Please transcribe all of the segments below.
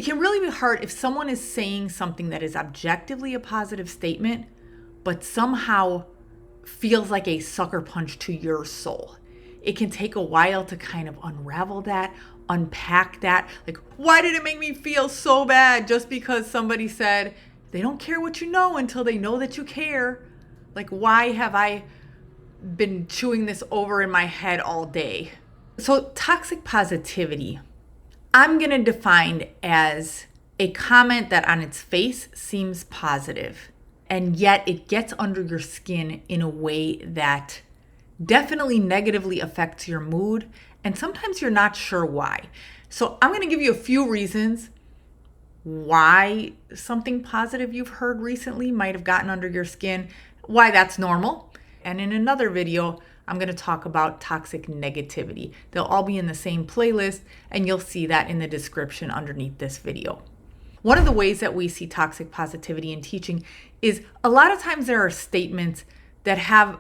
It can really be hard if someone is saying something that is objectively a positive statement, but somehow feels like a sucker punch to your soul. It can take a while to kind of unravel that, unpack that. Like, why did it make me feel so bad just because somebody said they don't care what you know until they know that you care? Like, why have I been chewing this over in my head all day? So toxic positivity, I'm going to define as a comment that on its face seems positive, and yet it gets under your skin in a way that definitely negatively affects your mood, and sometimes you're not sure why. So I'm going to give you a few reasons why something positive you've heard recently might have gotten under your skin, why that's normal. And in another video, I'm going to talk about toxic negativity. They'll all be in the same playlist, and you'll see that in the description underneath this video. One of the ways that we see toxic positivity in teaching is a lot of times there are statements that have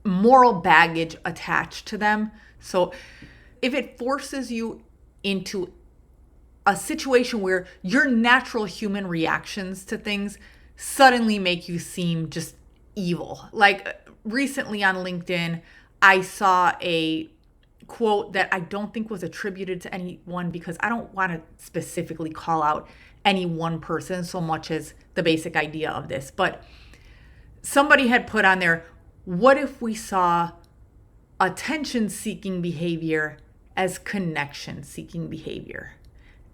moral baggage attached to them. So if it forces you into a situation where your natural human reactions to things suddenly make you seem just evil. Like recently on LinkedIn, I saw a quote that I don't think was attributed to anyone because I don't want to specifically call out any one person so much as the basic idea of this. But somebody had put on there, what if we saw attention-seeking behavior as connection-seeking behavior?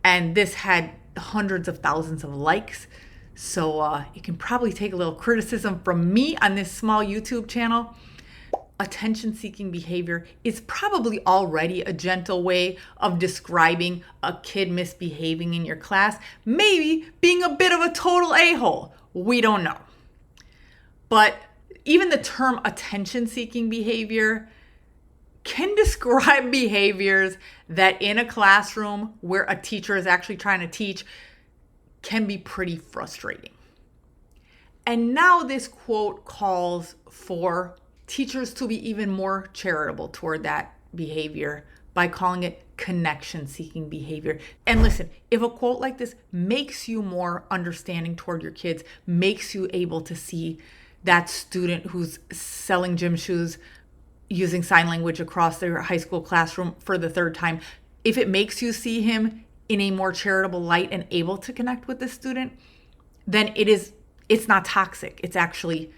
And this had hundreds of thousands of likes. So it can probably take a little criticism from me on this small YouTube channel. Attention-seeking behavior is probably already a gentle way of describing a kid misbehaving in your class, maybe being a bit of a total a-hole. We don't know. But even the term attention-seeking behavior can describe behaviors that in a classroom where a teacher is actually trying to teach can be pretty frustrating. And now this quote calls for teachers to be even more charitable toward that behavior by calling it connection-seeking behavior. And listen, if a quote like this makes you more understanding toward your kids, makes you able to see that student who's selling gym shoes using sign language across their high school classroom for the third time, if it makes you see him in a more charitable light and able to connect with the student, then it's not toxic. It's actually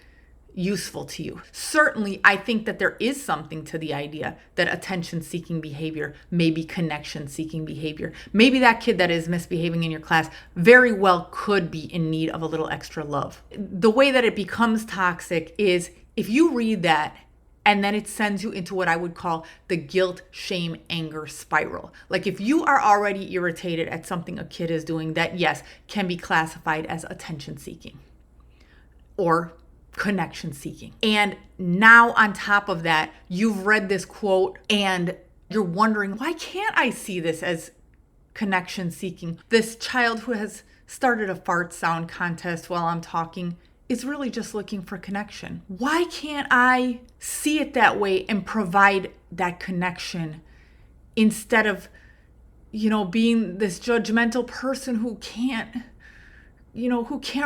useful to you. Certainly, I think that there is something to the idea that attention-seeking behavior may be connection-seeking behavior. Maybe that kid that is misbehaving in your class very well could be in need of a little extra love. The way that it becomes toxic is if you read that and then it sends you into what I would call the guilt, shame, anger spiral. Like if you are already irritated at something a kid is doing that, yes, can be classified as attention-seeking or connection seeking. And now on top of that, you've read this quote and you're wondering, why can't I see this as connection seeking? This child who has started a fart sound contest while I'm talking is really just looking for connection. Why can't I see it that way and provide that connection instead of, being this judgmental person who can't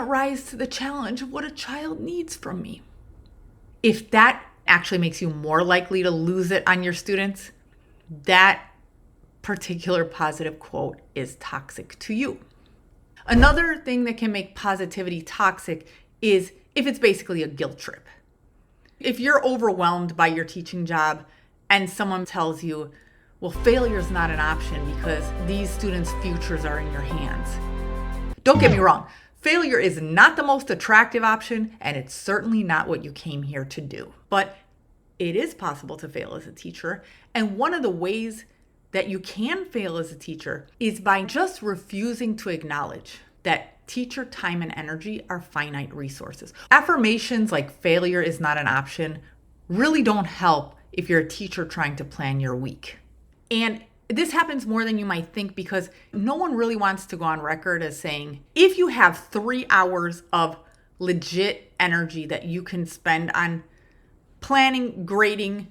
rise to the challenge of what a child needs from me? If that actually makes you more likely to lose it on your students, that particular positive quote is toxic to you. Another thing that can make positivity toxic is if it's basically a guilt trip. If you're overwhelmed by your teaching job and someone tells you, well, failure is not an option because these students' futures are in your hands. Don't get me wrong, failure is not the most attractive option, and it's certainly not what you came here to do. But it is possible to fail as a teacher, and one of the ways that you can fail as a teacher is by just refusing to acknowledge that teacher time and energy are finite resources. Affirmations like failure is not an option really don't help if you're a teacher trying to plan your week. And this happens more than you might think because no one really wants to go on record as saying, if you have 3 hours of legit energy that you can spend on planning, grading,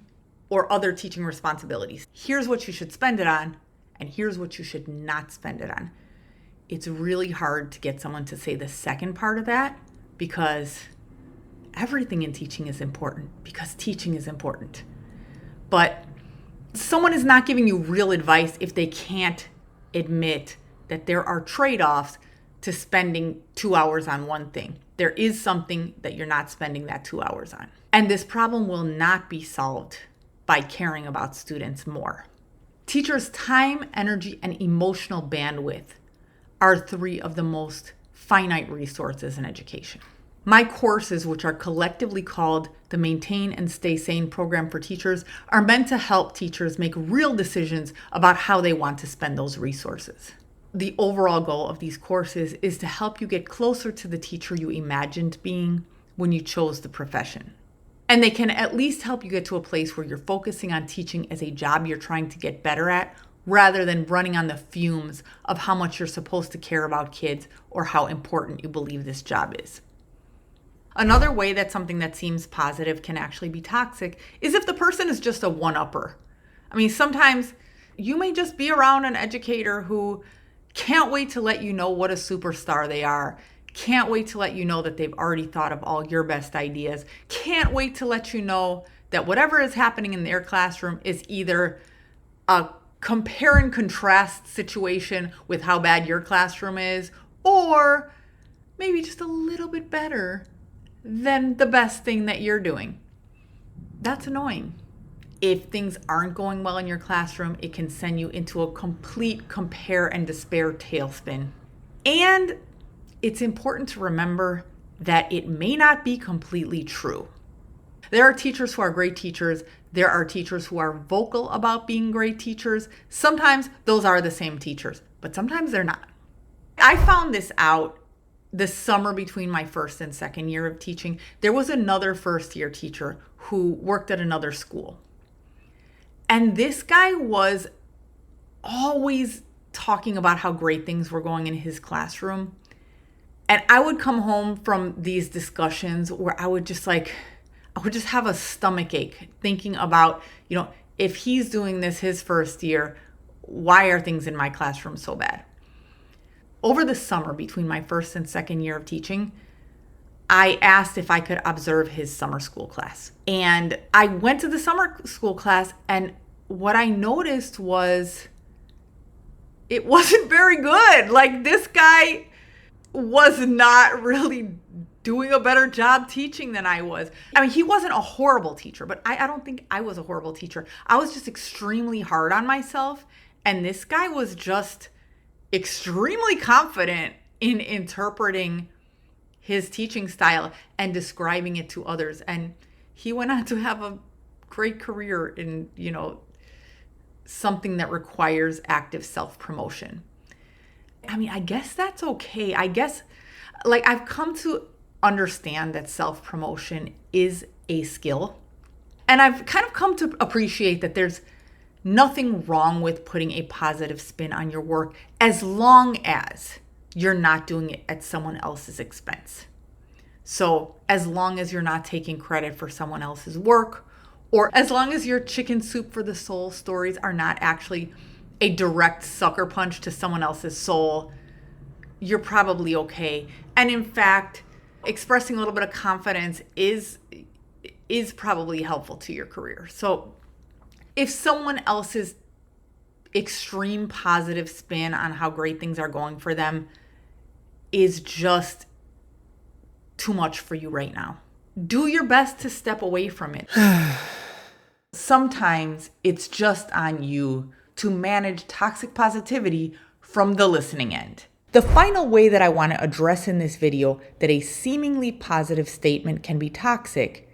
or other teaching responsibilities, here's what you should spend it on, and here's what you should not spend it on. it's really hard to get someone to say the second part of that, because everything in teaching is important, because teaching is important. But someone is not giving you real advice if they can't admit that there are trade-offs to spending 2 hours on one thing. There is something that you're not spending that 2 hours on. And this problem will not be solved by caring about students more. Teachers' time, energy, and emotional bandwidth are 3 of the most finite resources in education. My courses, which are collectively called the Maintain and Stay Sane program for teachers, are meant to help teachers make real decisions about how they want to spend those resources. The overall goal of these courses is to help you get closer to the teacher you imagined being when you chose the profession. And they can at least help you get to a place where you're focusing on teaching as a job you're trying to get better at, rather than running on the fumes of how much you're supposed to care about kids or how important you believe this job is. Another way that something that seems positive can actually be toxic is if the person is just a one-upper. I mean, sometimes you may just be around an educator who can't wait to let you know what a superstar they are, can't wait to let you know that they've already thought of all your best ideas, can't wait to let you know that whatever is happening in their classroom is either a compare and contrast situation with how bad your classroom is, or maybe just a little bit better than the best thing that you're doing. That's annoying. If things aren't going well in your classroom, it can send you into a complete compare and despair tailspin. And it's important to remember that it may not be completely true. There are teachers who are great teachers. There are teachers who are vocal about being great teachers. Sometimes those are the same teachers, but sometimes they're not. I found this out the summer between my first and second year of teaching. There was another first-year teacher who worked at another school. And this guy was always talking about how great things were going in his classroom. And I would come home from these discussions where I would just have a stomach ache thinking about, if he's doing this his first year, why are things in my classroom so bad? Over the summer between my first and second year of teaching, I asked if I could observe his summer school class. And I went to the summer school class, and what I noticed was it wasn't very good. Like, this guy was not really doing a better job teaching than I was. I mean, he wasn't a horrible teacher, but I don't think I was a horrible teacher. I was just extremely hard on myself, and this guy was just extremely confident in interpreting his teaching style and describing it to others. And he went on to have a great career in, something that requires active self-promotion. I mean, I guess that's okay. I guess, I've come to understand that self-promotion is a skill. And I've kind of come to appreciate that there's nothing wrong with putting a positive spin on your work as long as you're not doing it at someone else's expense. So as long as you're not taking credit for someone else's work, or as long as your chicken soup for the soul stories are not actually a direct sucker punch to someone else's soul, you're probably okay. And in fact, expressing a little bit of confidence is probably helpful to your career. So if someone else's extreme positive spin on how great things are going for them is just too much for you right now, do your best to step away from it. Sometimes it's just on you to manage toxic positivity from the listening end. The final way that I want to address in this video that a seemingly positive statement can be toxic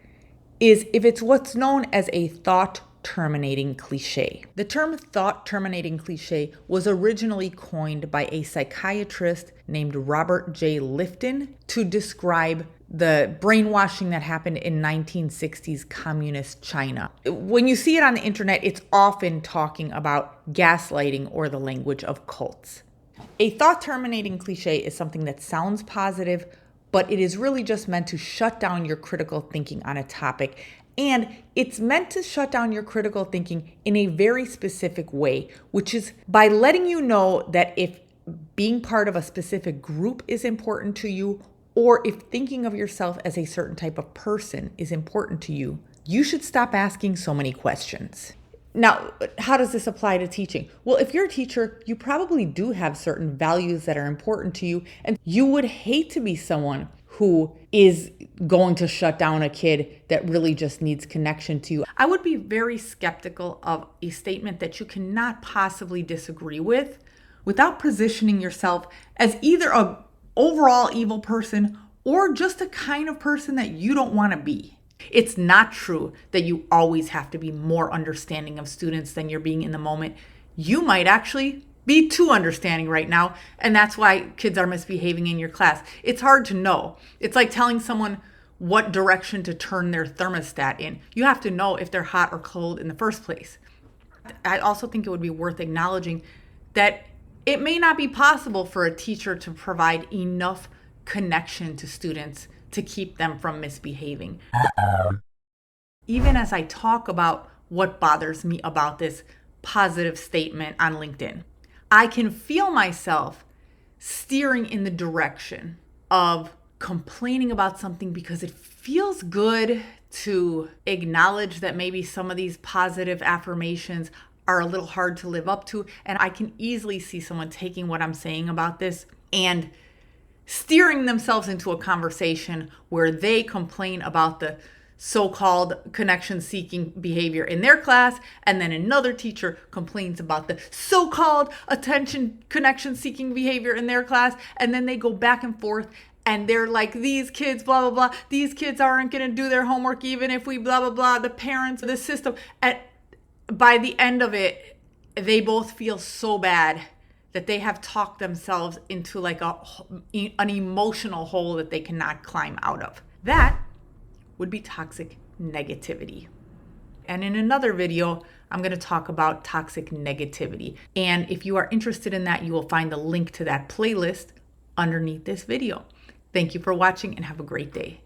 is if it's what's known as a thought-terminating cliché. The term thought-terminating cliché was originally coined by a psychiatrist named Robert J. Lifton to describe the brainwashing that happened in 1960s communist China. When you see it on the internet, it's often talking about gaslighting or the language of cults. A thought-terminating cliché is something that sounds positive, but it is really just meant to shut down your critical thinking on a topic. And it's meant to shut down your critical thinking in a very specific way, which is by letting you know that if being part of a specific group is important to you, or if thinking of yourself as a certain type of person is important to you, you should stop asking so many questions. Now, how does this apply to teaching? Well, if you're a teacher, you probably do have certain values that are important to you, and you would hate to be someone who is going to shut down a kid that really just needs connection to you. I would be very skeptical of a statement that you cannot possibly disagree with without positioning yourself as either an overall evil person or just a kind of person that you don't want to be. It's not true that you always have to be more understanding of students than you're being in the moment. You might actually be too understanding right now, and that's why kids are misbehaving in your class. It's hard to know. It's like telling someone what direction to turn their thermostat in. You have to know if they're hot or cold in the first place. I also think it would be worth acknowledging that it may not be possible for a teacher to provide enough connection to students to keep them from misbehaving. Even as I talk about what bothers me about this positive statement on LinkedIn, I can feel myself steering in the direction of complaining about something because it feels good to acknowledge that maybe some of these positive affirmations are a little hard to live up to. And I can easily see someone taking what I'm saying about this and steering themselves into a conversation where they complain about the so-called connection-seeking behavior in their class, and then another teacher complains about the so-called attention connection-seeking behavior in their class, and then they go back and forth, and they're like, these kids, blah, blah, blah, these kids aren't going to do their homework even if we blah, blah, blah, the parents, the system. And by the end of it, they both feel so bad that they have talked themselves into like an emotional hole that they cannot climb out of. That would be toxic negativity. And in another video, I'm going to talk about toxic negativity. And if you are interested in that, you will find the link to that playlist underneath this video. Thank you for watching and have a great day.